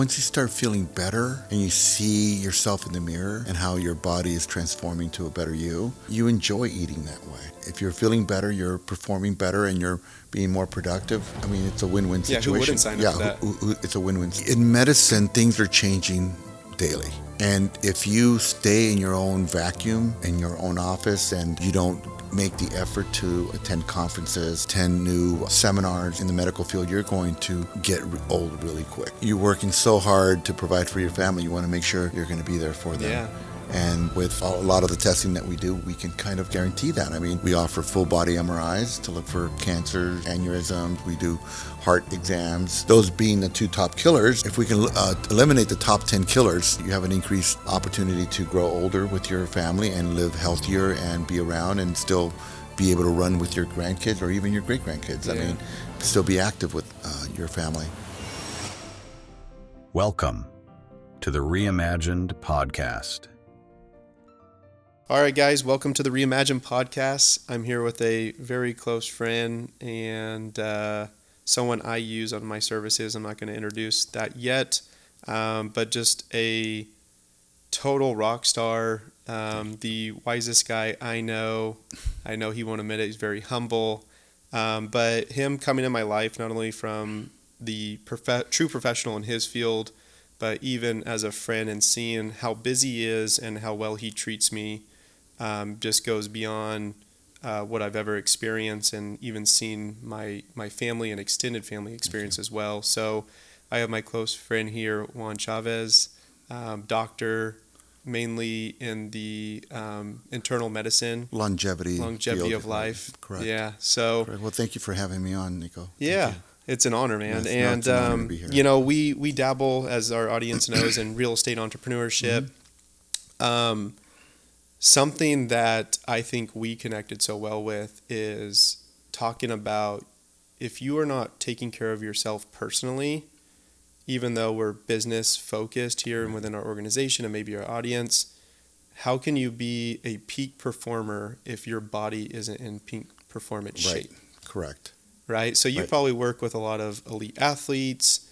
once you start feeling better and you see yourself in the mirror and how your body is transforming to a better you, you enjoy eating that way. If you're feeling better, you're performing better, and you're being more productive, I mean, it's a win-win situation. Yeah, who wouldn't sign up for that? It's a win-win. In medicine, things are changing daily. And if you stay in your own vacuum, in your own office, and you don't make the effort to attend conferences, attend new seminars in the medical field, you're going to get old really quick. You're working so hard to provide for your family, you want to make sure you're going to be there for them. Yeah. And with a lot of the testing that we do, we can kind of guarantee that. I mean, we offer full body MRIs to look for cancer, aneurysms. We do heart exams. Those being the two top killers. If we can eliminate the top 10 killers, you have an increased opportunity to grow older with your family and live healthier and be around and still be able to run with your grandkids or even your great-grandkids. Yeah. I mean, still be active with your family. Welcome to the REimagined podcast. All right, guys, welcome to the REimagined podcast. I'm here with a very close friend and someone I use on my services. I'm not going to introduce that yet, but just a total rock star, the wisest guy I know. I know he won't admit it. He's very humble, but him coming in my life, not only from the true professional in his field, but even as a friend and seeing how busy he is and how well he treats me, just goes beyond what I've ever experienced, and even seen my family and extended family experience as well. So I have my close friend here, Juan Chavez, doctor, mainly in the internal medicine. Longevity of life. Correct. Yeah. So. Correct. Well, thank you for having me on, Nico. Yeah. It's an honor, man. Yes, it's an honor to be here. You know, we dabble, as our audience knows, in real estate entrepreneurship. Mm-hmm. Something that I think we connected so well with is talking about if you are not taking care of yourself personally, even though we're business focused here and within our organization and maybe our audience, how can you be a peak performer if your body isn't in peak performance shape? Correct. Right? So you probably work with a lot of elite athletes,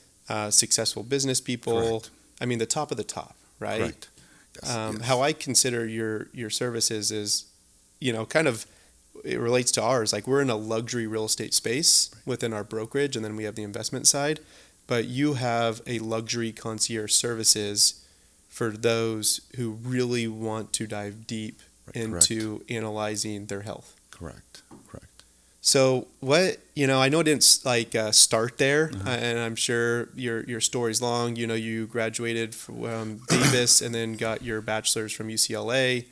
successful business people. Correct. I mean, the top of the top, right? Correct. Yes. How I consider your services is, you know, kind of, it relates to ours. Like, we're in a luxury real estate space within our brokerage, and then we have the investment side. But you have a luxury concierge services for those who really want to dive deep into analyzing their health. Correct. So what, you know, I know it didn't start there, and I'm sure your story's long. You know, you graduated from Davis and then got your bachelor's from UCLA.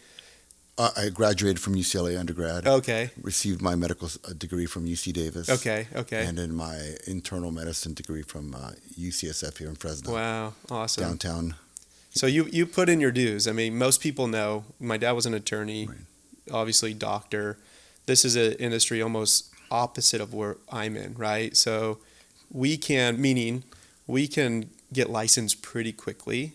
I graduated from UCLA undergrad. Okay. Received my medical degree from UC Davis. Okay. And then my internal medicine degree from UCSF here in Fresno. Wow, awesome. Downtown. So you put in your dues. I mean, most people know. My dad was an attorney, obviously doctor. This is an industry almost opposite of where I'm in, right? So we can get licensed pretty quickly,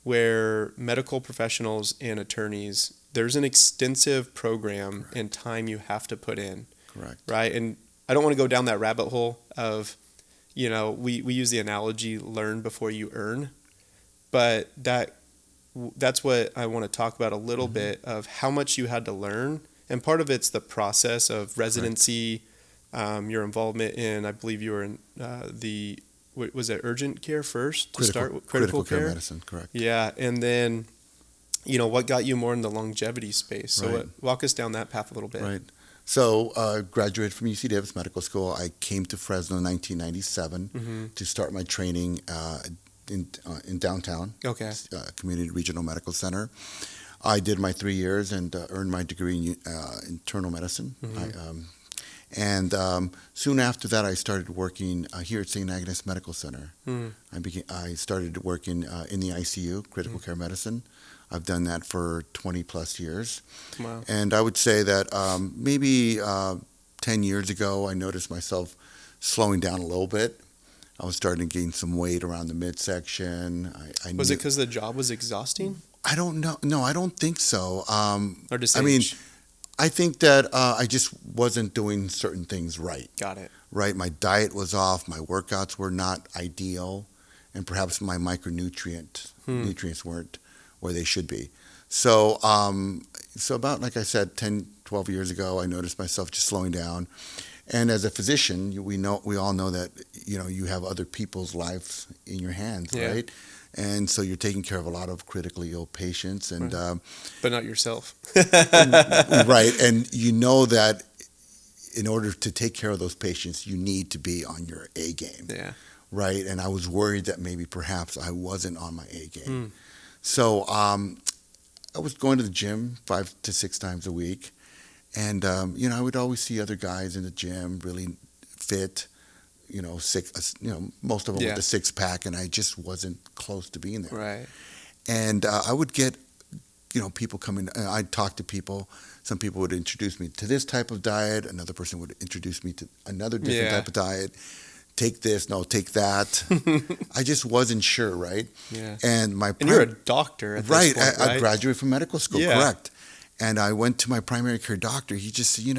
where medical professionals and attorneys, there's an extensive program and time you have to put in. Correct. Right? And I don't want to go down that rabbit hole of, you know, we use the analogy, learn before you earn. But that's what I want to talk about a little bit of how much you had to learn. And part of it's the process of residency, your involvement in, I believe you were in was it urgent care first to start with? Critical care medicine, correct. Yeah, and then, you know, what got you more in the longevity space? So walk us down that path a little bit. Right. So graduated from UC Davis Medical School. I came to Fresno in 1997 to start my training in downtown, Community Regional Medical Center. I did my 3 years and earned my degree in internal medicine. Soon after that, I started working here at St. Agnes Medical Center. I started working in the ICU, critical care medicine. I've done that for 20 plus years. Wow. And I would say that maybe 10 years ago, I noticed myself slowing down a little bit. I was starting to gain some weight around the midsection. Was it because the job was exhausting? I don't know. No, I don't think so. Or just I mean, I think that I just wasn't doing certain things right. Got it. Right. My diet was off. My workouts were not ideal. and perhaps my nutrients weren't where they should be. So, so about, like I said, 10, 12 years ago, I noticed myself just slowing down. And as a physician, we all know that, you have other people's lives in your hands, right? And so you're taking care of a lot of critically ill patients, and but not yourself. right. And you know that in order to take care of those patients, you need to be on your A game. Yeah. Right. And I was worried that maybe perhaps I wasn't on my A game. So I was going to the gym 5 to 6 times a week. And, I would always see other guys in the gym, really fit, most of them with a 6-pack, and I just wasn't close to being there. Right. And I would get, people come in, I'd talk to people. Some people would introduce me to this type of diet. Another person would introduce me to another different type of diet. Take this, no, take that. I just wasn't sure, right? Yeah. And you're a doctor at this point, right? I graduated from medical school, correct. And I went to my primary care doctor. He just said, you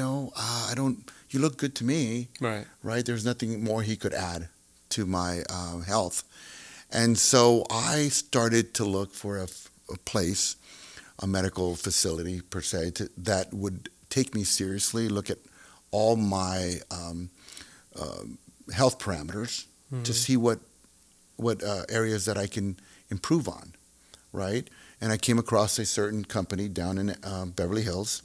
look good to me. Right. Right? There's nothing more he could add to my health. And so I started to look for a place, a medical facility per se, that would take me seriously, look at all my health parameters to see what areas that I can improve on, right? And I came across a certain company down in Beverly Hills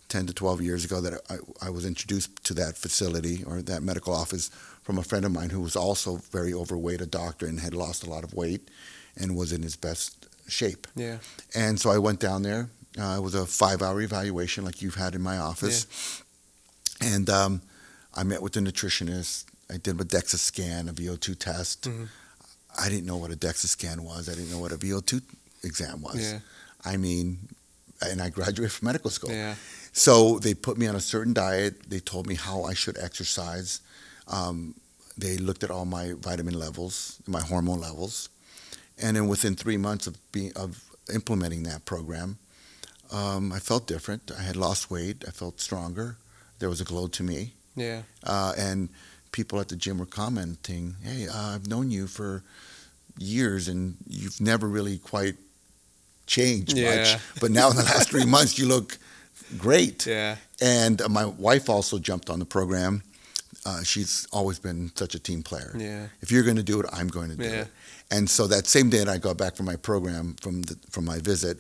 10 to 12 years ago that I was introduced to that facility or that medical office from a friend of mine who was also very overweight, a doctor, and had lost a lot of weight and was in his best shape. Yeah. And so I went down there. It was a 5-hour evaluation like you've had in my office. Yeah. And I met with the nutritionist. I did a DEXA scan, a VO2 test. I didn't know what a DEXA scan was. I didn't know what a VO2 exam was. Yeah. I mean, and I graduated from medical school. Yeah. So they put me on a certain diet. They told me how I should exercise. They looked at all my vitamin levels, my hormone levels. And then within 3 months of implementing that program, I felt different. I had lost weight. I felt stronger. There was a glow to me. Yeah. And people at the gym were commenting, hey, I've known you for years and you've never really quite changed much. But now in the last 3 months, you look great. Yeah. And my wife also jumped on the program. She's always been such a team player. Yeah. If you're going to do it, I'm going to do it. And so that same day that I got back from my program, from my visit,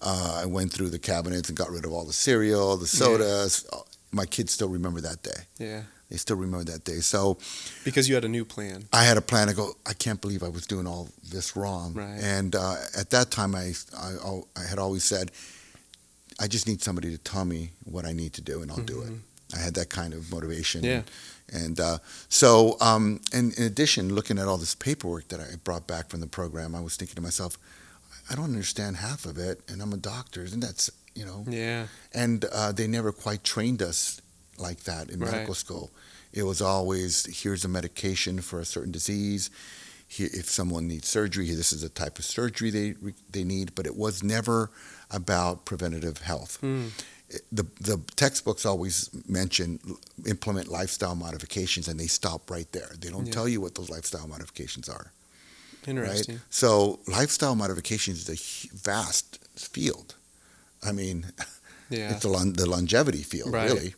I went through the cabinets and got rid of all the cereal, the sodas. Yeah. My kids still remember that day. Yeah. They still remember that day. So because you had a new plan. I had a plan. I go, I can't believe I was doing all this wrong. Right. And at that time, I had always said, I just need somebody to tell me what I need to do, and I'll do it. I had that kind of motivation. Yeah. And so, and in addition, looking at all this paperwork that I brought back from the program, I was thinking to myself, I don't understand half of it, and I'm a doctor, and that's, Yeah. And they never quite trained us like that in medical school. It was always, here's a medication for a certain disease. Here, if someone needs surgery, this is a type of surgery they need, but it was never about preventative health. The textbooks always mention implement lifestyle modifications, and they stop right there. They don't tell you what those lifestyle modifications are. Interesting. Right? So lifestyle modifications is a vast field. I mean, it's the longevity field, really.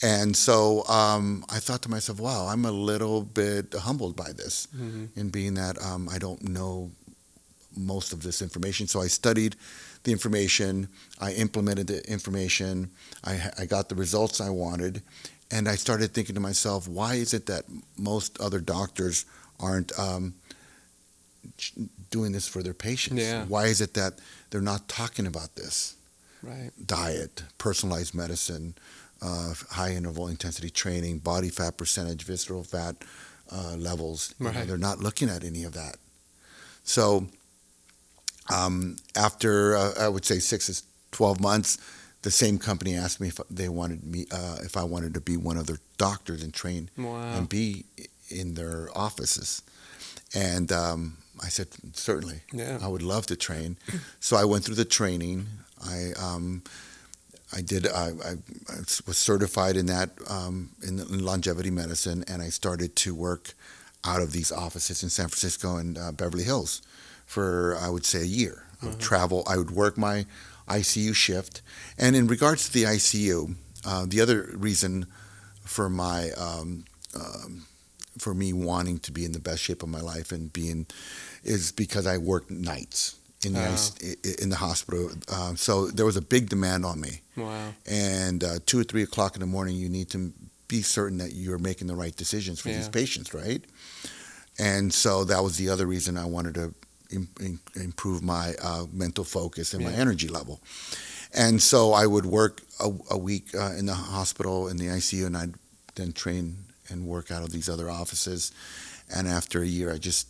And so I thought to myself, wow, I'm a little bit humbled by this in being that I don't know most of this information. So I studied the information, I implemented the information, I got the results I wanted, and I started thinking to myself, why is it that most other doctors aren't doing this for their patients? Yeah. Why is it that they're not talking about this? Right. Diet, personalized medicine, high interval intensity training, body fat percentage, visceral fat levels. They're not looking at any of that. So after I would say 6 to 12 months, the same company asked me if I wanted to be one of their doctors and train and be in their offices. And I said, certainly, I would love to train. So I went through the training. I was certified in that in longevity medicine, and I started to work out of these offices in San Francisco and Beverly Hills for, I would say, a year. I would travel. I would work my ICU shift. And in regards to the ICU, the other reason for my for me wanting to be in the best shape of my life and is because I worked nights in the hospital. So there was a big demand on me. Wow. And 2 or 3 o'clock in the morning, you need to be certain that you're making the right decisions for these patients, right? And so that was the other reason I wanted to improve my mental focus and my energy level. And so I would work a week in the hospital in the ICU, and I'd then train and work out of these other offices. And after a year, I just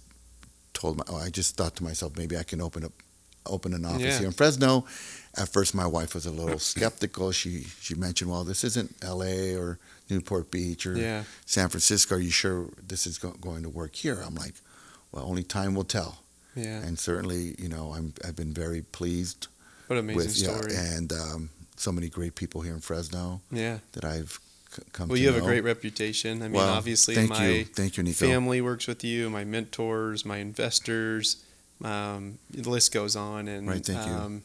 thought to myself, maybe I can open an office here in Fresno. At first, my wife was a little skeptical. She mentioned, well, this isn't L.A. or Newport Beach or San Francisco. Are you sure this is going to work here? I'm like, well, only time will tell. Yeah. And certainly, I've been very pleased. What an amazing story. And so many great people here in Fresno that I've come to know. Well, you have a great reputation. I mean, obviously, thank you, Nico. Family works with you, my mentors, my investors. The list goes on. And, right, thank you.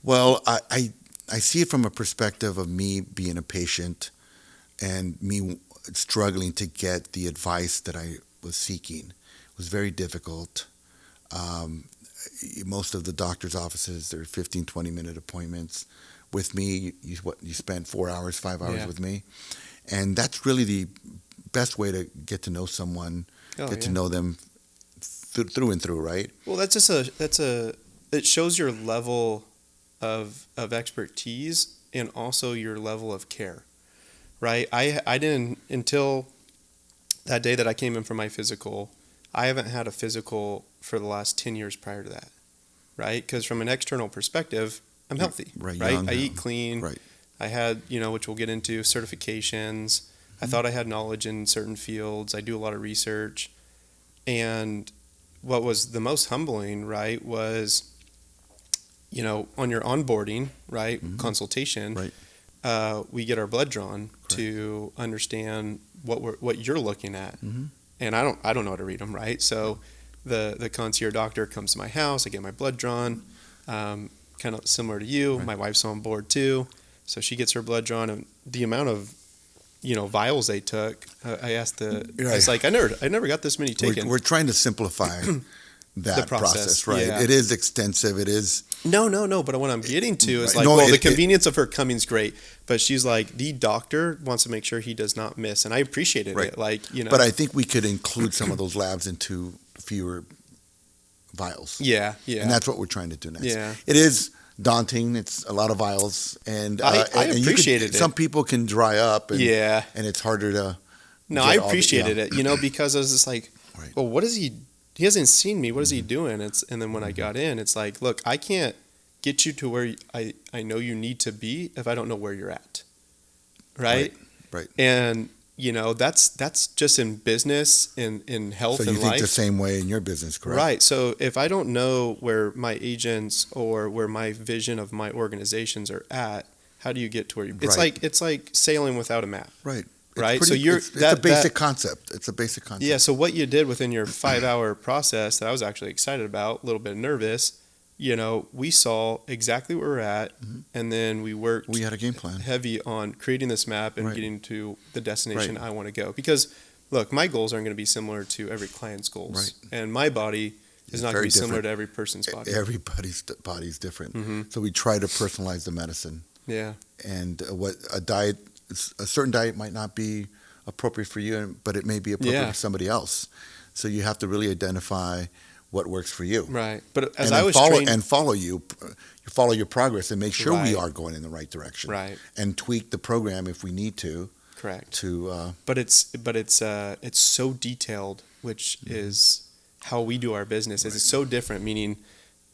Well, I see it from a perspective of me being a patient and me struggling to get the advice that I was seeking. It was very difficult. Most of the doctor's offices, they're 15, 20-minute appointments. With me, you spend 4 hours, 5 hours with me. And that's really the best way to get to know someone, to know them through and through, right? Well, it shows your level of expertise and also your level of care, right? I didn't, until that day that I came in for my physical, I haven't had a physical for the last 10 years prior to that, right? Because from an external perspective, I'm healthy, right? I eat clean. Right. I had, which we'll get into, certifications. I thought I had knowledge in certain fields. I do a lot of research. And what was the most humbling, right, was, on your onboarding, right, consultation, right. We get our blood drawn to understand what you're looking at. And I don't know how to read them, right? So the concierge doctor comes to my house. I get my blood drawn, kind of similar to you. Right. My wife's on board too, so she gets her blood drawn. And the amount of vials they took, I asked I was like, I never got this many taken. We're trying to simplify that process, right? Yeah. It is extensive. It is. No. But what I'm getting to is the convenience of her coming's great, but she's like, the doctor wants to make sure he does not miss, and I appreciated it. But I think we could include some of those labs into fewer vials. Yeah. And that's what we're trying to do next. Yeah. It is daunting. It's a lot of vials, and I appreciated it. Some people can dry up, and it's harder to. No, I appreciated it, because I was just like, well, what is he? He hasn't seen me. What is he doing? And then when I got in, it's like, look, I can't get you to where I know you need to be if I don't know where you're at. Right. And that's just in business, in health and life. So you think the same way in your business, correct? Right. So if I don't know where my agents or where my vision of my organizations are at, how do you get to where you? It's like sailing without a map. Right. Right. It's a basic concept. It's a basic concept. Yeah. So what you did within your 5-hour process that I was actually excited about, a little bit nervous, we saw exactly where we're at, and then we worked. We had a game plan. Heavy on creating this map and getting to the destination I want to go. Because, look, my goals aren't going to be similar to every client's goals, and my body is not going to be similar to every person's body. Everybody's body is different, so we try to personalize the medicine. Yeah. And a certain diet might not be appropriate for you, but it may be appropriate for somebody else. So you have to really identify what works for you. Right. But as I was trained... And follow your progress and make sure we are going in the right direction. Right. And tweak the program if we need to. Correct. But it's so detailed, which is how we do our business. It's so different, meaning,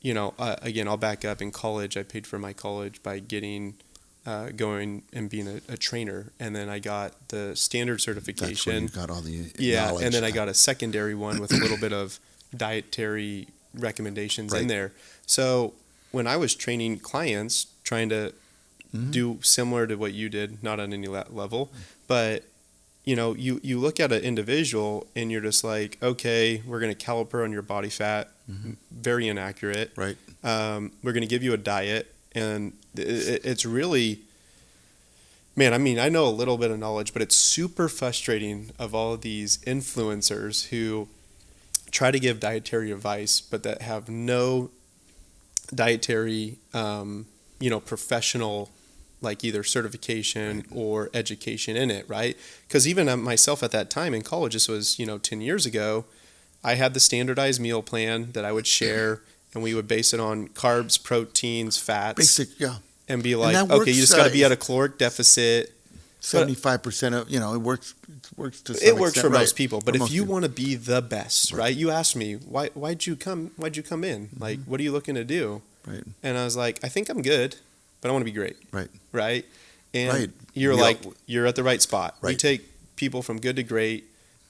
again, I'll back up. In college, I paid for my college by going and being a trainer, and then I got the standard certification. That's where you got all the knowledge. And then I got a secondary one with a little bit of dietary recommendations in there. So when I was training clients, trying to do similar to what you did, not on any level, but you look at an individual and you're just like, okay, we're going to caliper on your body fat. Very inaccurate. Right. We're going to give you a diet. And it's really, man, I mean, I know a little bit of knowledge, but it's super frustrating of all of these influencers who try to give dietary advice, but that have no dietary, professional, like either certification or education in it, right? Because even myself at that time in college, this was, 10 years ago, I had the standardized meal plan that I would share, and we would base it on carbs, proteins, fats. Basic, yeah. And be like, and okay, you just got to be at a caloric deficit. 75% of, it works to some It works extent, for right. most people, but For if you people. want to be the best, right? You asked me, why'd you come in? Like, what are you looking to do? Right. And I was like, I think I'm good, but I want to be great. Right. Right. And Right. you're We like, all- you're at the right spot. We Right. take people from good to great,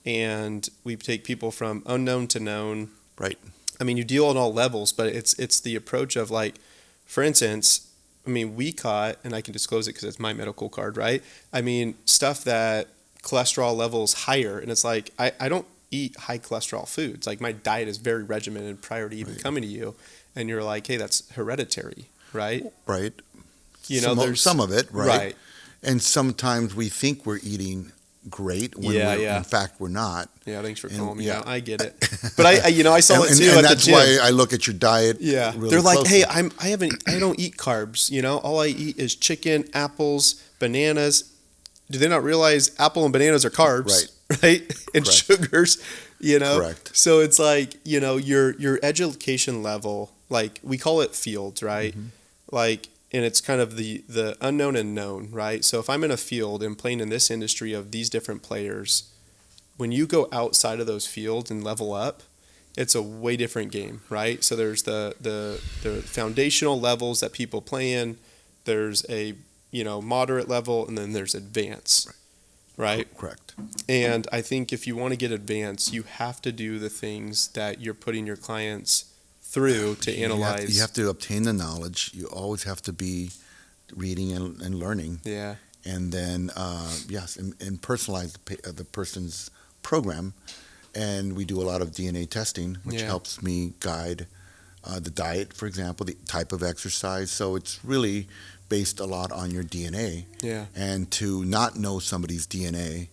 and we take people from unknown to known. Right. I mean, you deal on all levels, but it's the approach of, like, for instance, I mean, we caught, and I can disclose it because it's my medical card, right? I mean, stuff that cholesterol levels higher, and it's like, I don't eat high cholesterol foods. Like, my diet is very regimented prior to even coming to you, and you're like, hey, that's hereditary, right? Right. There's some of it, right? Right. And sometimes we think we're eating great when in fact we're not. Yeah, thanks for And, calling me yeah. out. I get it. But I saw it too and at that's the gym. why I look at your diet. Yeah, really they're like, closely. hey, I don't eat carbs. All I eat is chicken, apples, bananas. Do they not realize apple and bananas are carbs, right? And Correct. sugars, Correct. So it's like, your education level, like we call it fields, right? Like, and it's kind of the unknown and known, right? So if I'm in a field and playing in this industry of these different players, when you go outside of those fields and level up, it's a way different game, right? So there's the foundational levels that people play in. There's a moderate level, and then there's advanced, right? Correct. And I think if you want to get advanced, you have to do the things that you're putting your clients through to analyze. You have to obtain the knowledge. You always have to be reading and learning. Yeah. And then, and personalize the person's program. And we do a lot of DNA testing, which helps me guide the diet, for example, the type of exercise. So it's really based a lot on your DNA. Yeah. And to not know somebody's DNA,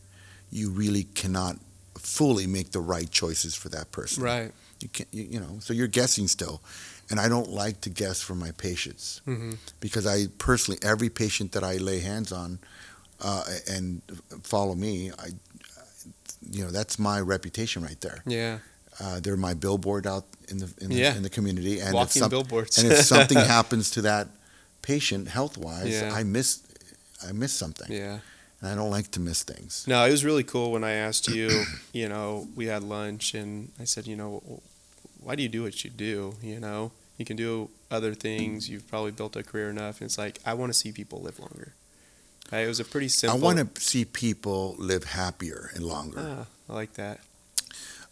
you really cannot fully make the right choices for that person. Right. You can't, so you're guessing still. And I don't like to guess for my patients because I personally, every patient that I lay hands on and follow me, that's my reputation right there. Yeah. They're my billboard out in the community. And Walking billboards. And if something happens to that patient health-wise, Yeah. I miss something. Yeah. And I don't like to miss things. No, it was really cool when I asked you, we had lunch, and I said, why do you do what you do? You can do other things. You've probably built a career enough. And it's like, I want to see people live longer. Right? It was a pretty simple. I want to see people live happier and longer. I like that.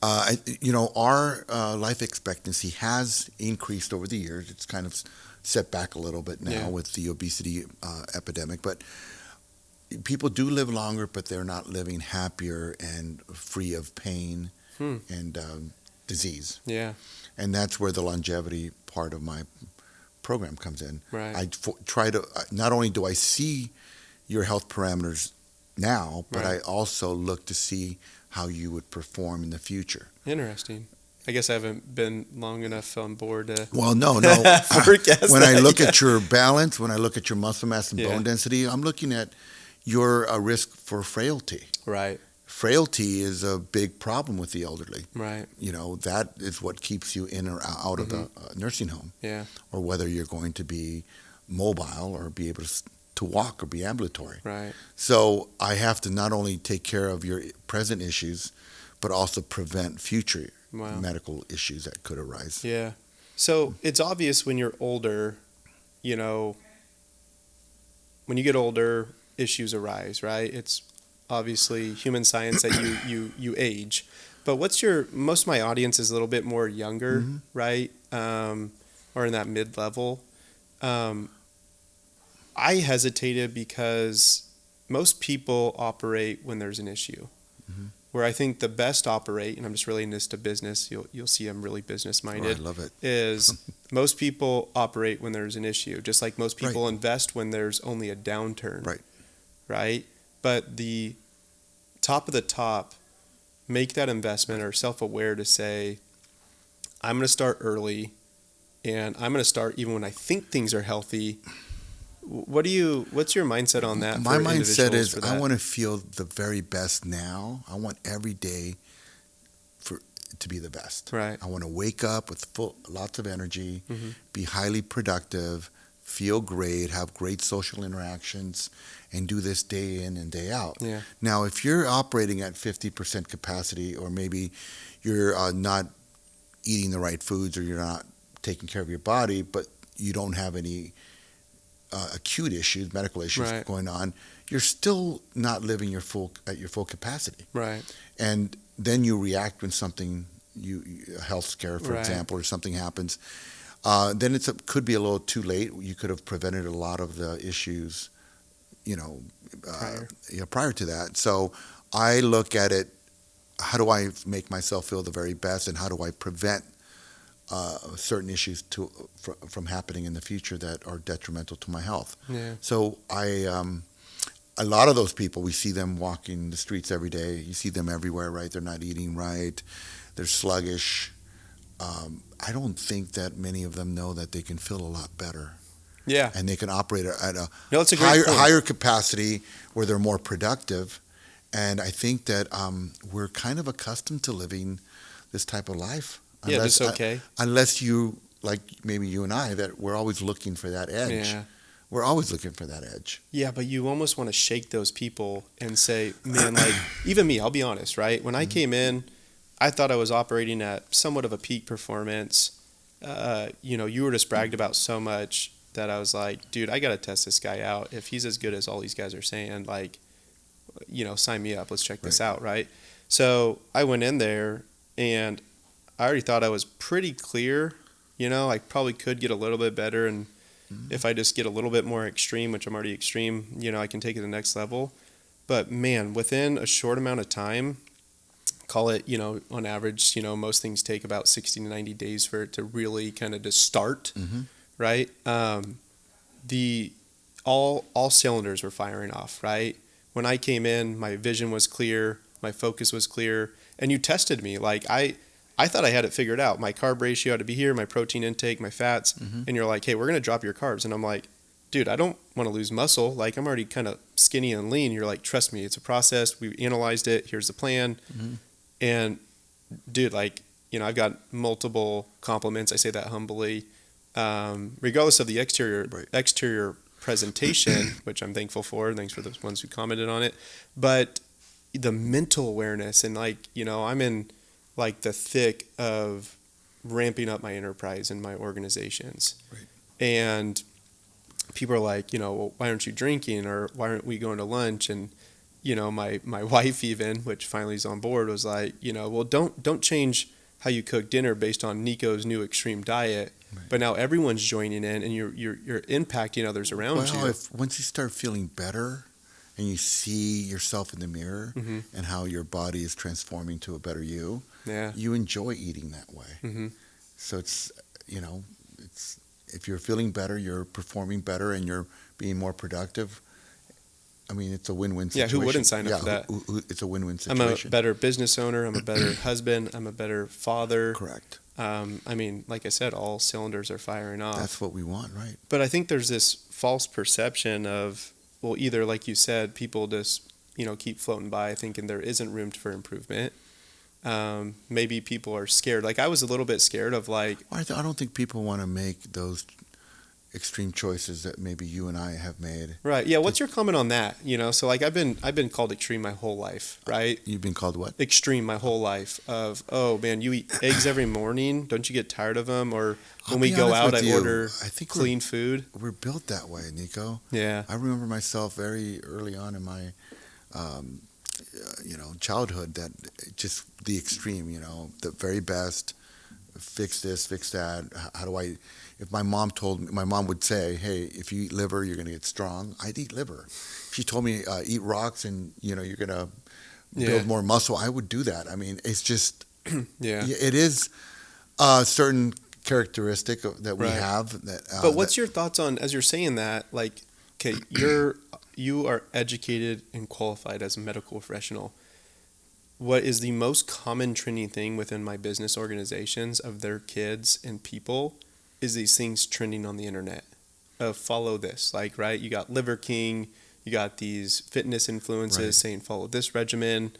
Our life expectancy has increased over the years. It's kind of set back a little bit now with the obesity epidemic. But people do live longer, but they're not living happier and free of pain and disease. Yeah. And that's where the longevity part of my program comes in. Right. I try to, not only do I see your health parameters now, but I also look to see how you would perform in the future. Interesting. I guess I haven't been long enough on board to Well, no. forecast When that I look yet. at your balance, when I look at your muscle mass and bone density, I'm looking at your risk for frailty. Right. Frailty is a big problem with the elderly. Right. That is what keeps you in or out of the nursing home. Yeah. Or whether you're going to be mobile or be able to walk or be ambulatory. Right. So I have to not only take care of your present issues, but also prevent future medical issues that could arise. Yeah. So it's obvious when you're older, when you get older, issues arise, right? It's obviously human science that you age. But most of my audience is a little bit more younger, right? Or in that mid-level. I hesitated because most people operate when there's an issue. Mm-hmm. Where I think the best operate, and I'm just relating this to business, you'll see I'm really business minded. Oh, I love it. Is most people operate when there's an issue, just like most people invest when there's only a downturn. Right? But the top of the top make that investment or self-aware to say, I'm going to start early, and I'm going to start even when I think things are healthy. What's your mindset on that? My mindset is I want to feel the very best now. I want every day to be the best. Right. I want to wake up with lots of energy, be highly productive, feel great, have great social interactions, and do this day in and day out. Yeah. Now, if you're operating at 50% capacity, or maybe you're not eating the right foods, or you're not taking care of your body, but you don't have any acute issues, medical issues going on, you're still not living at your full capacity. Right. And then you react when something, a health scare, for example, or something happens. Then could be a little too late. You could have prevented a lot of the issues, prior to that. So I look at it, how do I make myself feel the very best, and how do I prevent certain issues from happening in the future that are detrimental to my health? Yeah. So a lot of those people, we see them walking the streets every day. You see them everywhere, right? They're not eating right. They're sluggish. I don't think that many of them know that they can feel a lot better. Yeah. And they can operate at a higher capacity where they're more productive. And I think that we're kind of accustomed to living this type of life. Unless you, like maybe you and I, that we're always looking for that edge. Yeah. We're always looking for that edge. Yeah, but you almost want to shake those people and say, man, like, even me, I'll be honest, right? When I came in, I thought I was operating at somewhat of a peak performance. You were just bragged about so much that I was like, dude, I got to test this guy out. If he's as good as all these guys are saying, like, sign me up. Let's check this out, right? So I went in there, and I already thought I was pretty clear. I probably could get a little bit better, and if I just get a little bit more extreme, which I'm already extreme, I can take it to the next level. But man, within a short amount of time, call it, on average, most things take about 60 to 90 days for it to really kind of just start, right? All cylinders were firing off, right? When I came in, my vision was clear, my focus was clear, and you tested me. Like, I thought I had it figured out. My carb ratio had to be here, my protein intake, my fats, and you're like, hey, we're going to drop your carbs. And I'm like, dude, I don't want to lose muscle. Like, I'm already kind of skinny and lean. You're like, trust me, it's a process. We analyzed it. Here's the plan. And dude, like, I've got multiple compliments. I say that humbly. Regardless of the exterior presentation, which I'm thankful for. Thanks for those ones who commented on it. But the mental awareness, and like, I'm in like the thick of ramping up my enterprise and my organizations. Right. And people are like, well, why aren't you drinking, or why aren't we going to lunch? And, my wife even, which finally is on board, was like, well, don't change how you cook dinner based on Nico's new extreme diet. Right. But now everyone's joining in, and you're impacting others around you. Once you start feeling better, and you see yourself in the mirror and how your body is transforming to a better you, you enjoy eating that way. So it's if you're feeling better, you're performing better, and you're being more productive. I mean, it's a win-win situation. Yeah, who wouldn't sign up for that? It's a win-win situation. I'm a better business owner. I'm a better husband. I'm a better father. Correct. I mean, like I said, all cylinders are firing off. That's what we want, right? But I think there's this false perception of, well, either, like you said, people just, keep floating by thinking there isn't room for improvement. Maybe people are scared. Like, I was a little bit scared of, like... I don't think people want to make those extreme choices that maybe you and I have made. Right. Yeah. What's your comment on that? So like I've been called extreme my whole life, right? You've been called what? Extreme my whole life. Of, oh man, you eat eggs every morning. Don't you get tired of them? Or when we go out, I order clean food. We're built that way, Nico. Yeah. I remember myself very early on in my, childhood, that just the extreme, the very best, fix this, fix that. How do I? If my mom would say, "Hey, if you eat liver, you're going to get strong." I'd eat liver. If she told me eat rocks and you're going to build more muscle, I would do that. I mean, it's just it is a certain characteristic that we have. That, but what's your thoughts on, as you're saying that, like, okay, you are educated and qualified as a medical professional. What is the most common trending thing within my business organizations of their kids and people is these things trending on the internet of follow this, like, right? You got Liver King, you got these fitness influences saying follow this regimen,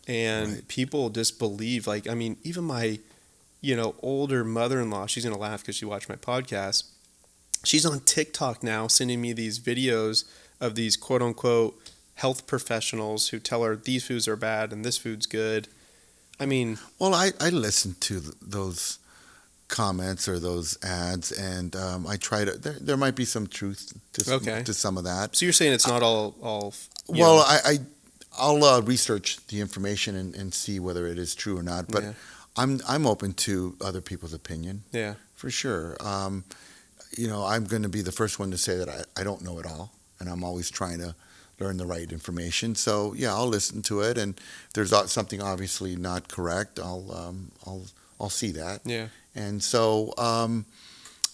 and people just believe, like, I mean, even my, older mother-in-law, she's going to laugh because she watched my podcast. She's on TikTok now sending me these videos of these quote unquote health professionals who tell her these foods are bad and this food's good. I mean, well, I listen to those comments or those ads, and I try to. There might be some truth to some of that. So you're saying it's not all. Well, I'll research the information and see whether it is true or not. But I'm open to other people's opinion. Yeah, for sure. I'm going to be the first one to say that I don't know it all, and I'm always trying to learn the right information. So I'll listen to it, and if there's something obviously not correct, I'll see that. Yeah. And so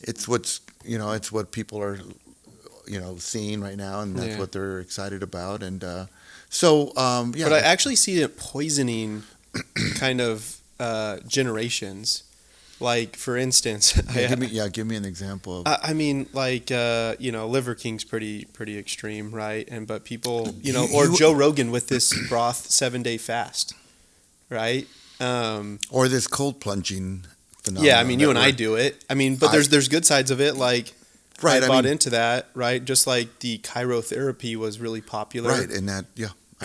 it's what people are seeing right now, and that's what they're excited about. And but I actually see it poisoning kind of generations. Like, for instance, give me an example. I mean, like, Liver King's pretty extreme, right? But people, or Joe Rogan with this broth 7-day fast, right? Or this cold plunging phenomenon. Yeah, I mean, you and I do it. I mean, but there's good sides of it. Like, I bought into that, right? Just like the chirotherapy was really popular. Right, and I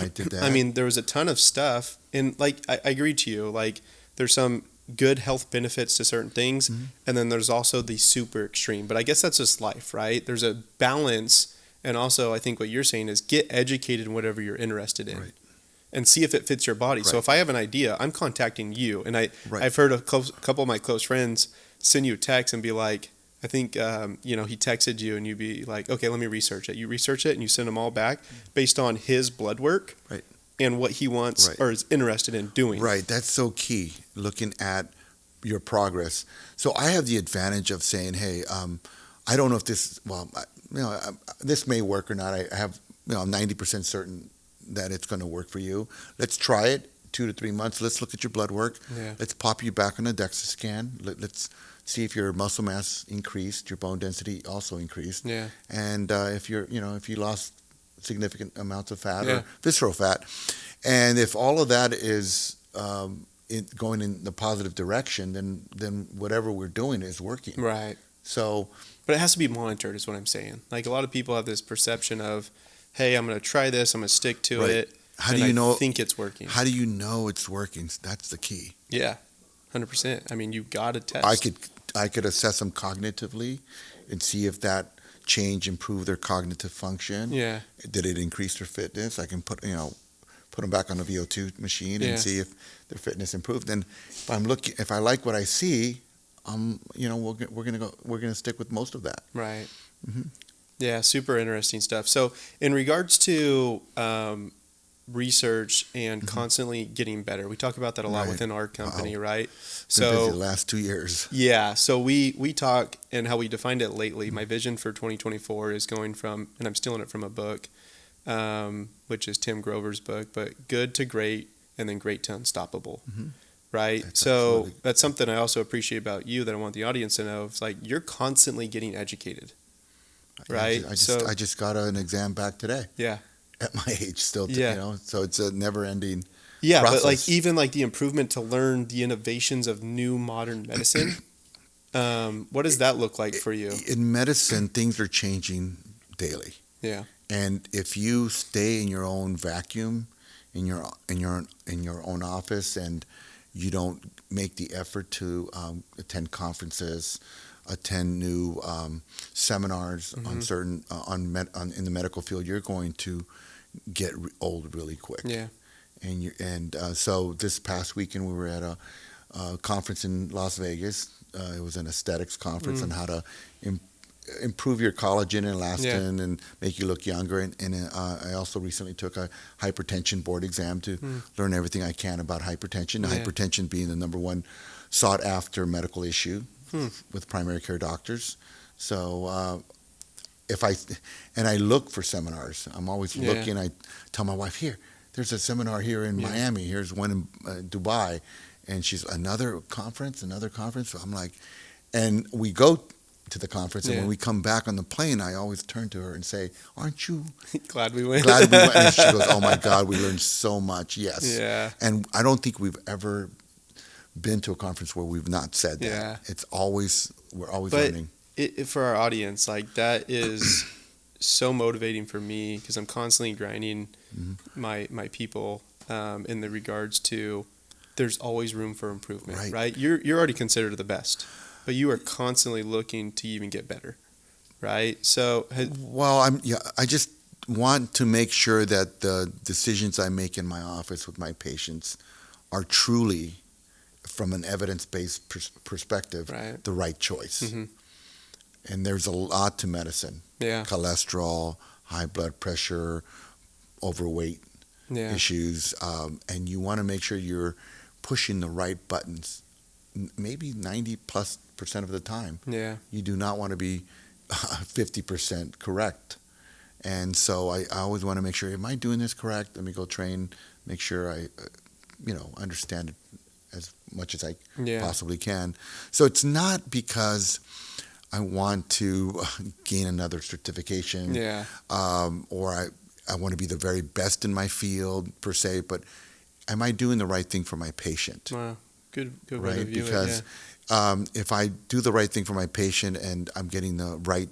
did that. I mean, there was a ton of stuff, and like, I agree to you. Like, there's some good health benefits to certain things, and then there's also the super extreme. But I guess that's just life, right? There's a balance, and also I think what you're saying is get educated in whatever you're interested in, and see if it fits your body. So if I have an idea, I'm contacting you, and I've heard a couple of my close friends send you a text and be like, I think he texted you, and you'd be like, okay, let me research it. You research it, and you send them all back based on his blood work. Right. And what he wants or is interested in doing. Right, that's so key, looking at your progress. So I have the advantage of saying, hey, I don't know if this, this may work or not. I have, 90% certain that it's going to work for you. Let's try it 2 to 3 months. Let's look at your blood work. Yeah. Let's pop you back on a DEXA scan. Let's see if your muscle mass increased, your bone density also increased. Yeah. And if you lost significant amounts of fat or visceral fat, and if all of that is going in the positive direction, then whatever we're doing is working. Right. So, but it has to be monitored, is what I'm saying. Like, a lot of people have this perception of, hey, I'm going to try this, I'm going to stick to it. How do you know? Think it's working. How do you know it's working? That's the key. Yeah, 100%. I mean, you got to test. I could assess them cognitively and see if that change improved their cognitive function. Yeah. Did it increase their fitness? I can put them back on a VO2 machine and see if their fitness improved. And if I like what I see, we're gonna stick with most of that. Right. Mm-hmm. Yeah, super interesting stuff. So in regards to research and constantly getting better, we talk about that a lot within our company, right? So busy the last 2 years. Yeah. So we talk, and how we defined it lately. My vision for 2024 is going from, and I'm stealing it from a book, which is Tim Grover's book, but good to great, and then great to unstoppable. Mm-hmm. Right. That's something I also appreciate about you that I want the audience to know. It's like, you're constantly getting educated. Right. I just got an exam back today. Yeah. At my age still, so it's a never ending process. But like, even like the improvement to learn the innovations of new modern medicine. What does that look like for you? In medicine, things are changing daily. Yeah. And if you stay in your own vacuum, in your own office, and you don't make the effort to attend conferences, attend new seminars on certain in the medical field, you're going to get old really quick. Yeah. So this past weekend we were at conference in Las Vegas. It was an aesthetics conference on how to improve your collagen and elastin and make you look younger. And I also recently took a hypertension board exam to learn everything I can about hypertension. Hypertension being the number one sought after medical issue with primary care doctors. So I look for seminars. I'm always looking. I tell my wife, there's a seminar here in Miami. Here's one in Dubai. And she's, another conference. So I'm like, and we go to the conference, and when we come back on the plane, I always turn to her and say, aren't you glad we went? And she goes, oh my God, we learned so much. Yes. Yeah. And I don't think we've ever been to a conference where we've not said that. Yeah. We're always learning. For our audience, like, that is so motivating for me, because I'm constantly grinding my people in the regards to, there's always room for improvement, right? You're already considered the best, but you are constantly looking to even get better, right? So, I just want to make sure that the decisions I make in my office with my patients are truly, from an evidence-based perspective, the right choice. Mm-hmm. And there's a lot to medicine. Yeah. Cholesterol, high blood pressure, overweight issues, and you want to make sure you're pushing the right buttons, maybe 90+% of the time. Yeah. You do not want to be 50% correct. And so I always want to make sure, am I doing this correct? Let me go train, make sure I, understand it as much as I possibly can. So it's not because I want to gain another certification or I want to be the very best in my field per se, but am I doing the right thing for my patient? Wow, good way to view because if I do the right thing for my patient and I'm getting the right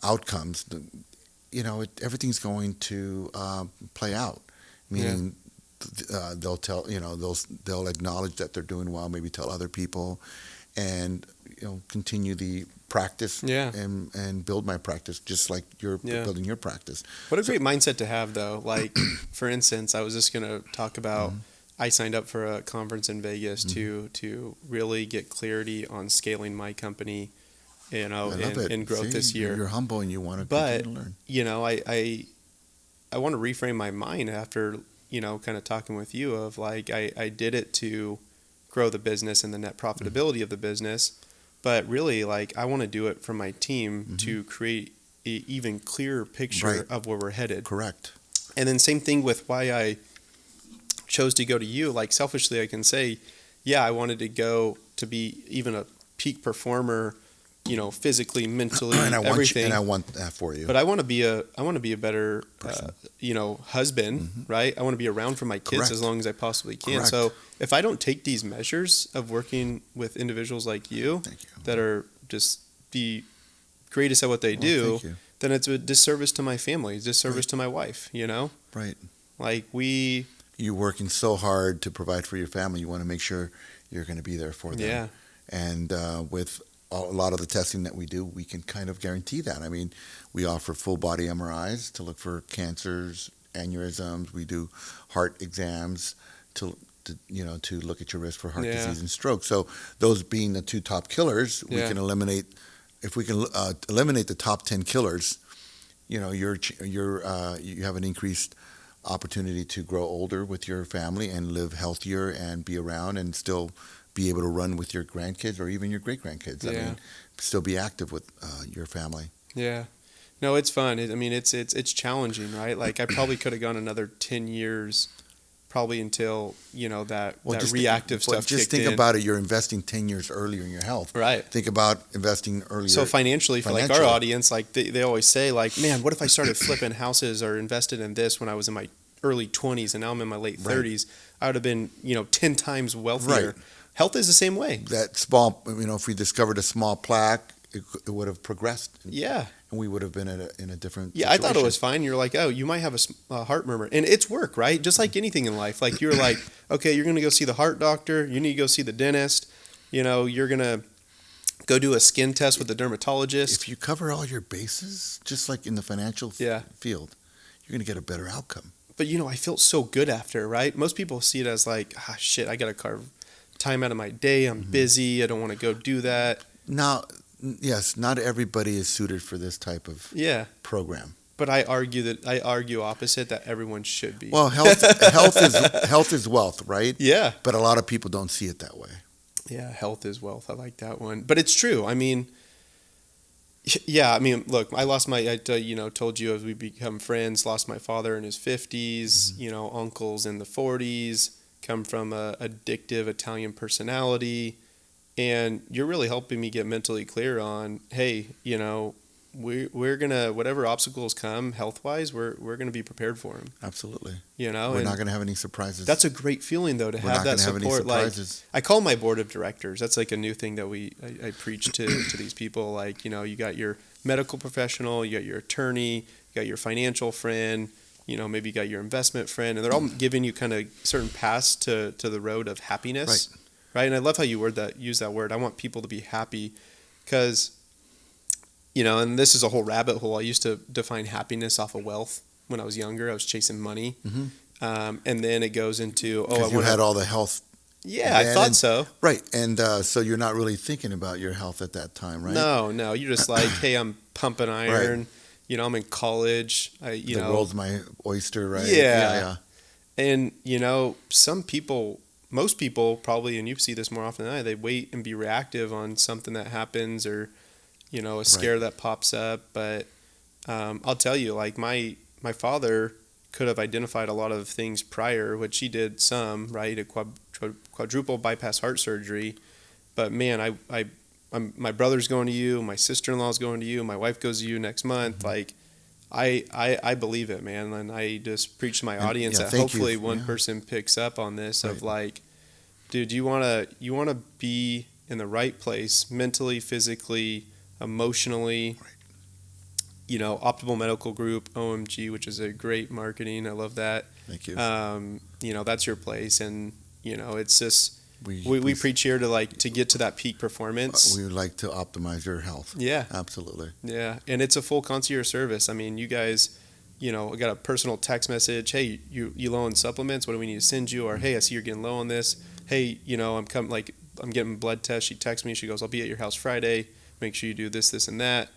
outcomes, everything's going to play out. Meaning they'll tell, they'll acknowledge that they're doing well, maybe tell other people, and continue the practice and build my practice just like you're building your practice. What a great mindset to have, though. Like, for instance, I was just going to talk about, I signed up for a conference in Vegas to really get clarity on scaling my company, and growth this year. You're humble and you want to continue to learn. I want to reframe my mind after, kind of talking with you of, like, I did it to grow the business and the net profitability of the business. But really, like, I want to do it for my team to create an even clearer picture of where we're headed. Correct. And then same thing with why I chose to go to you. Like, selfishly, I can say, I wanted to go to be even a peak performer, physically, mentally, everything. I want that for you. But I want to be a better, husband, right? I want to be around for my kids as long as I possibly can. Correct. So if I don't take these measures of working with individuals like you that are just the greatest at what they do, then it's a disservice to my family, a disservice to my wife, Right. Like, you're working so hard to provide for your family. You want to make sure you're going to be there for them. Yeah. And with a lot of the testing that we do, we can kind of guarantee that. I mean, we offer full body MRIs to look for cancers, aneurysms. We do heart exams to look at your risk for heart disease and stroke. So those being the two top killers, we can eliminate. If we can eliminate the top 10 killers, you have an increased opportunity to grow older with your family and live healthier and be around and still be able to run with your grandkids or even your great grandkids. I mean, still be active with your family. Yeah. No, it's fun. It's challenging, right? Like, I probably could have gone another 10 years probably until, that reactive stuff kicked in. Just think about it. You're investing 10 years earlier in your health. Right. Think about investing earlier. So financially, for like our audience, like they always say, like, man, what if I started flipping houses or invested in this when I was in my early 20s and now I'm in my late 30s? I would have been, 10 times wealthier. Right. Health is the same way. That small, if we discovered a small plaque, it would have progressed. And we would have been in a different situation. I thought it was fine. You're like, oh, you might have a heart murmur. And it's work, right? Just like anything in life. Like, you're like, okay, you're going to go see the heart doctor. You need to go see the dentist. You're going to go do a skin test with the dermatologist. If you cover all your bases, just like in the financial field, you're going to get a better outcome. But, I felt so good after, right? Most people see it as like, shit, I got to carve time out of my day. I'm busy. I don't want to go do that. Now, yes, not everybody is suited for this type of program. But I argue opposite, that everyone should be. Well, health is wealth, right? Yeah. But a lot of people don't see it that way. Yeah, health is wealth. I like that one. But it's true. I mean, yeah. I mean, look, told you as we become friends, lost my father in his 50s. Uncles in the 40s. Come from a addictive Italian personality, and you're really helping me get mentally clear on, hey, we're gonna, whatever obstacles come health wise, we're gonna be prepared for them. Absolutely. We're not gonna have any surprises. That's a great feeling though, to have that support. Like, I call my board of directors. That's like a new thing that I preach to these people. Like, you got your medical professional, you got your attorney, you got your financial friend, maybe you got your investment friend, and they're all giving you kind of certain paths to the road of happiness. Right. And I love how you use that word. I want people to be happy, because and this is a whole rabbit hole. I used to define happiness off of wealth when I was younger. I was chasing money. And then it goes into, you had all the health. Yeah, I thought so. Right. And so you're not really thinking about your health at that time, right? No. You're just like, hey, I'm pumping iron. Right. I'm in college. The world's my oyster, right? Yeah. And, most people probably, and you see this more often than I, they wait and be reactive on something that happens, or a scare that pops up. But I'll tell you, like, my father could have identified a lot of things prior, which he did some, right? A quadruple bypass heart surgery. But man, my brother's going to you, my sister-in-law's going to you, my wife goes to you next month. Like, I believe it, man. And I just preach to my audience that hopefully one person picks up on this of like, dude, you want to be in the right place mentally, physically, emotionally. Optimal Medical Group, OMG, which is a great marketing. I love that. Thank you. That's your place. And, it's just, we preach here to get to that peak performance. We would like to optimize your health. Yeah. Absolutely. Yeah. And it's a full concierge service. I mean, you guys, I got a personal text message. Hey, you low on supplements. What do we need to send you? Or, hey, I see you're getting low on this. Hey, I'm getting blood tests. She texts me. She goes, I'll be at your house Friday. Make sure you do this, this, and that.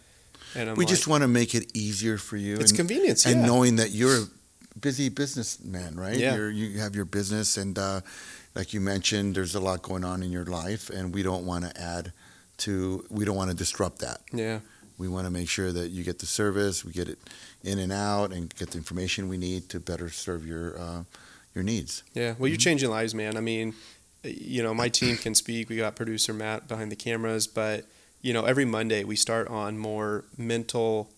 And we just want to make it easier for you. It's convenience, and knowing that you're a busy businessman, right? Yeah. You have your business, and like you mentioned, there's a lot going on in your life, and we don't want to disrupt that. Yeah. We want to make sure that you get the service, we get it in and out, and get the information we need to better serve your needs. Yeah. Well, you're changing lives, man. I mean, my team can speak. We got producer Matt behind the cameras, but every Monday we start on more mental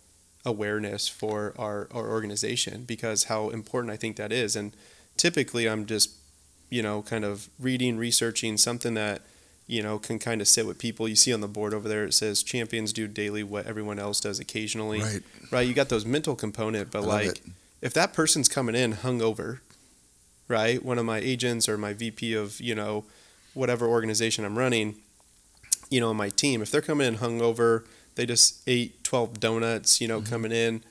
awareness for our organization, because how important I think that is. And typically I'm just, kind of reading, researching something that, can kind of sit with people. You see on the board over there, it says champions do daily what everyone else does occasionally. Right. You got those mental component, but if that person's coming in hungover, right? One of my agents or my VP of, whatever organization I'm running, on my team, if they're coming in hungover, they just ate 12 donuts, coming in,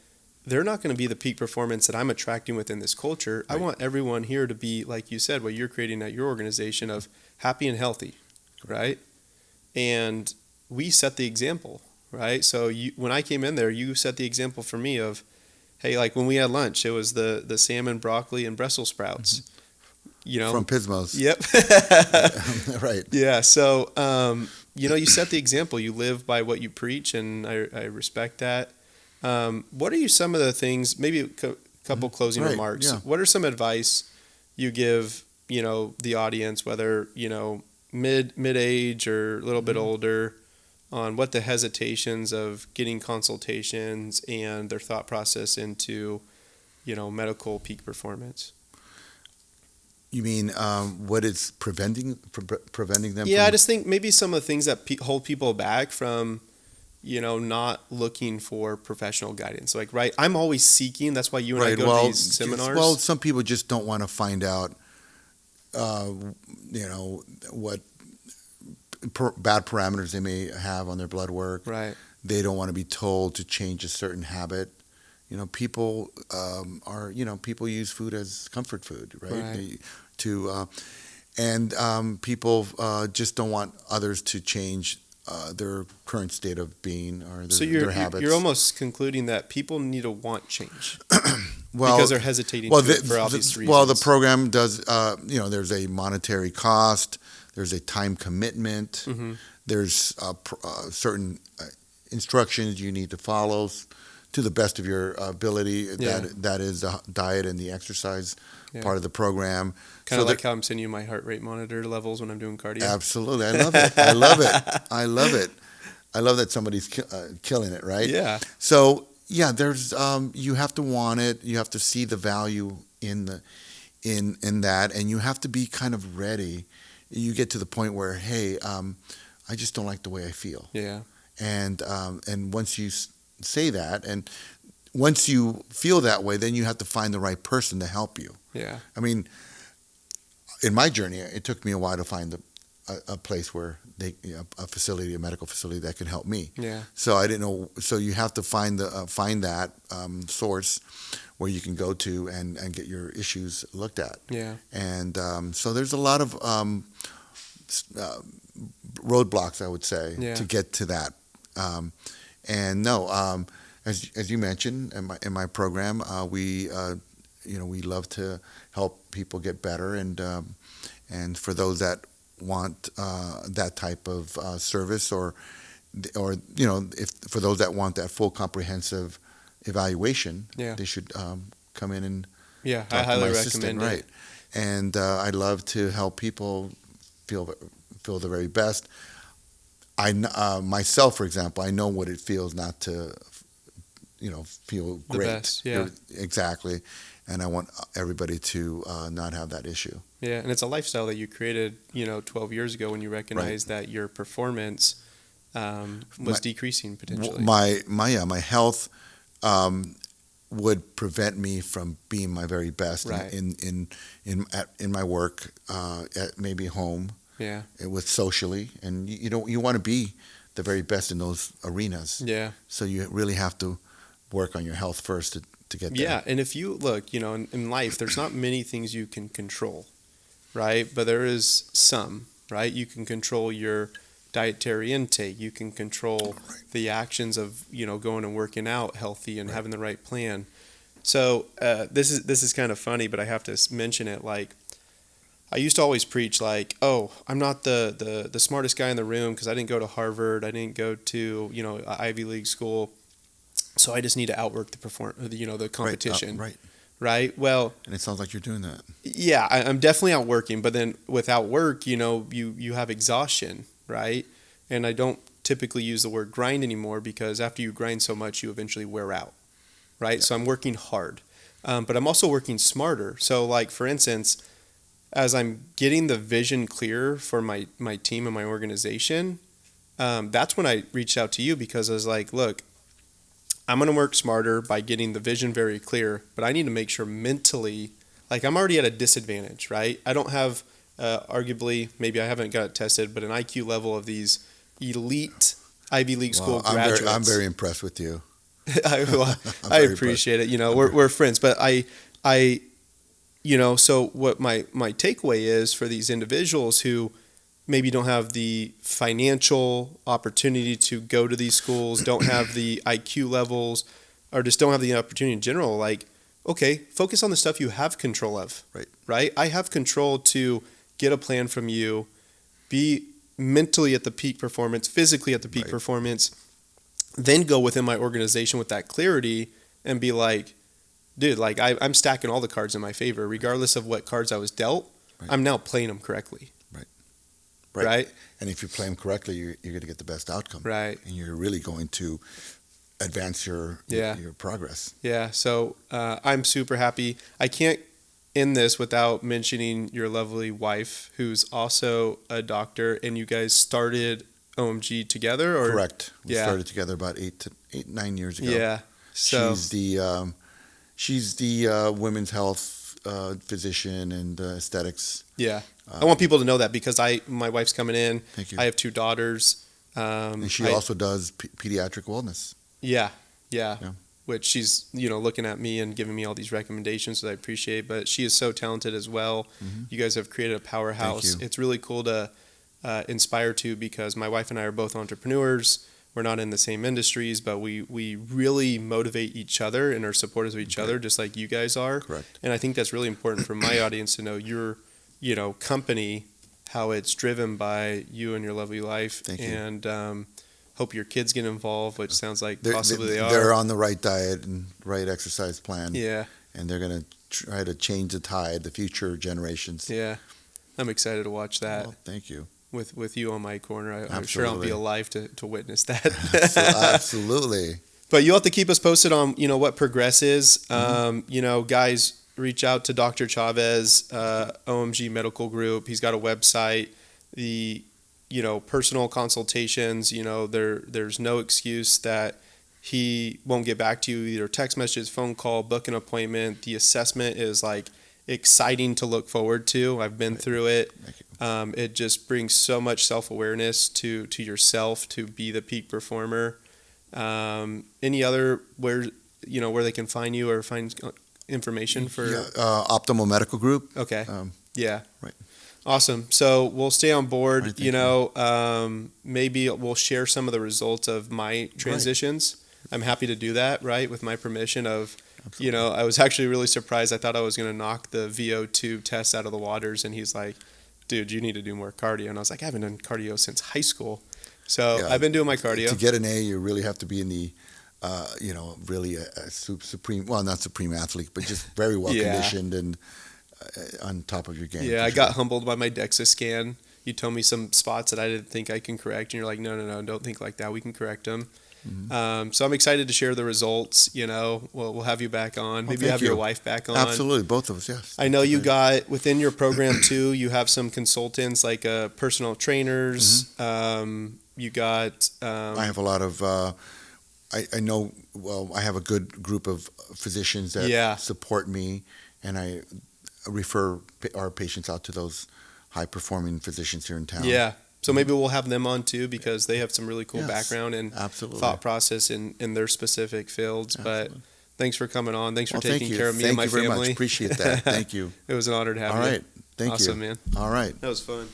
they're not going to be the peak performance that I'm attracting within this culture. Right. I want everyone here to be, like you said, what you're creating at your organization, of happy and healthy, right? And we set the example, right? So when I came in there, you set the example for me of, hey, like when we had lunch, it was the salmon, broccoli, and Brussels sprouts. From Pismo's. Yep. Right. Yeah. So, you set the example. You live by what you preach, and I respect that. What are some of the things, maybe a couple closing remarks, what are some advice you give, the audience, whether, mid-age or a little bit older, on what the hesitations of getting consultations and their thought process into, medical peak performance? You mean what is preventing them? Yeah, I just think maybe some of the things that hold people back from, not looking for professional guidance. Like, right, I'm always seeking. That's why you and I go to these seminars. Well, some people just don't want to find out, what bad parameters they may have on their blood work. Right. They don't want to be told to change a certain habit. People people use food as comfort food, right? And people just don't want others to change their current state of being or their habits. You're almost concluding that people need to want change well, because they're hesitating for obvious reasons. Well, the program does, there's a monetary cost, there's a time commitment, there's certain instructions you need to follow to the best of your ability. That is the diet and the exercise part of the program. Kind of like how I'm sending you my heart rate monitor levels when I'm doing cardio. Absolutely. I love it. I love it. I love it. I love that somebody's killing it, right? Yeah. So, there's you have to want it. You have to see the value in that, and you have to be kind of ready. You get to the point where, hey, I just don't like the way I feel. Yeah. And once you say that, and once you feel that way, then you have to find the right person to help you. Yeah. I mean, in my journey, it took me a while to find a place where a medical facility that could help me. Yeah. So I didn't know. So you have to find that source where you can go to and get your issues looked at. Yeah. And so there's a lot of roadblocks, I would say, to get to that. As you mentioned in my program, we love to help people get better, and for those that want that type of service, or if for those that want that full comprehensive evaluation, they should come in and I highly recommend it. Right, and I love to help people feel the very best. I myself, for example, I know what it feels not to feel the great. Best, yeah. Exactly. And I want everybody to not have that issue. Yeah, and it's a lifestyle that you created, 12 years ago when you recognized that your performance was decreasing potentially. My health would prevent me from being my very best in my work, at maybe home. Yeah. With socially, and you want to be the very best in those arenas. Yeah. So you really have to work on your health first to get there. Yeah, and if you look, in life, there's not many things you can control, right? But there is some, right? You can control your dietary intake. You can control the actions of, going and working out healthy and having the right plan. So this is kind of funny, but I have to mention it. Like, I used to always preach like, oh, I'm not the smartest guy in the room because I didn't go to Harvard. I didn't go to, Ivy League school. So I just need to outwork the competition. Right. Well, and it sounds like you're doing that. Yeah, I'm definitely outworking. But then without work, you have exhaustion, right? And I don't typically use the word grind anymore because after you grind so much, you eventually wear out, right? Yeah. So I'm working hard, but I'm also working smarter. So like, for instance, as I'm getting the vision clear for my team and my organization, that's when I reached out to you because I was like, look, I'm going to work smarter by getting the vision very clear, but I need to make sure mentally, like I'm already at a disadvantage, right? I don't have, arguably, maybe I haven't got it tested, but an IQ level of these elite Ivy League school graduates. I'm very impressed with you. I appreciate it. We're friends, but so what my takeaway is for these individuals who maybe don't have the financial opportunity to go to these schools, don't have the IQ levels, or just don't have the opportunity in general, like, okay, focus on the stuff you have control of. Right? I have control to get a plan from you, be mentally at the peak performance, physically at the peak performance, then go within my organization with that clarity and be like, dude, like I'm stacking all the cards in my favor, regardless of what cards I was dealt. I'm now playing them correctly. Right. And if you play them correctly, you're going to get the best outcome. Right. And you're really going to advance your progress. Yeah. So I'm super happy. I can't end this without mentioning your lovely wife, who's also a doctor, and you guys started OMG together, or? Correct. We started together about 9 years ago. Yeah. So she's the women's health physician and aesthetics. Yeah. I want people to know that because my wife's coming in. Thank you. I have 2 daughters. And she also does pediatric wellness. Yeah. which she's, you know, looking at me and giving me all these recommendations that I appreciate. But she is so talented as well. You guys have created a powerhouse. Thank you. It's really cool to inspire to, because my wife and I are both entrepreneurs. We're not in the same industries, but we really motivate each other and are supporters of each other, just like you guys are. Correct. And I think that's really important for my audience to know your, you know, company, how it's driven by you and your lovely life. Thank you. And hope your kids get involved, which sounds like possibly they are. They're on the right diet and right exercise plan. Yeah. And they're going to try to change the tide, the future generations. Yeah. I'm excited to watch that. Well, thank you. With you on my corner. I'm sure I'll be alive to witness that. Absolutely. But you'll have to keep us posted on, you know, what progresses. You know, guys, reach out to Dr. Chavez, OMG Medical Group. He's got a website. The, you know, personal consultations, you know, there's no excuse that he won't get back to you, either text messages, phone call, book an appointment. The assessment is like exciting to look forward to. I've been through it. It just brings so much self-awareness to yourself to be the peak performer. Any other where they can find you or find information for? Yeah, Optimal Medical Group. Okay. Yeah. Right. Awesome. So we'll stay on board. Right, you know, maybe we'll share some of the results of my transitions. Right. I'm happy to do that, right, with my permission of, absolutely. You know, I was actually really surprised. I thought I was going to knock the VO2 test out of the waters, and he's like, dude, you need to do more cardio. And I was like, I haven't done cardio since high school. So yeah, I've been doing my cardio. To get an A, you really have to be in the, you know, really a supreme, well, not supreme athlete, but just very well conditioned and on top of your game. Yeah, I got humbled by my DEXA scan. You told me some spots that I didn't think I can correct, and you're like, no, don't think like that. We can correct them. Mm-hmm. So I'm excited to share the results. You know, we'll have you back on. Maybe have your wife back on. Absolutely, both of us. Yes. I know you got within your program too. You have some consultants like personal trainers. Mm-hmm. You got. I have a lot of. I know. Well, I have a good group of physicians that support me, and I refer our patients out to those high-performing physicians here in town. Yeah. So maybe we'll have them on too, because they have some really cool background and thought process in their specific fields. Absolutely. But thanks for coming on. Thanks for taking care of me and my family. Thank you very much. Appreciate that. Thank you. It was an honor to have you. All right. Thank you. Awesome, man. All right. That was fun.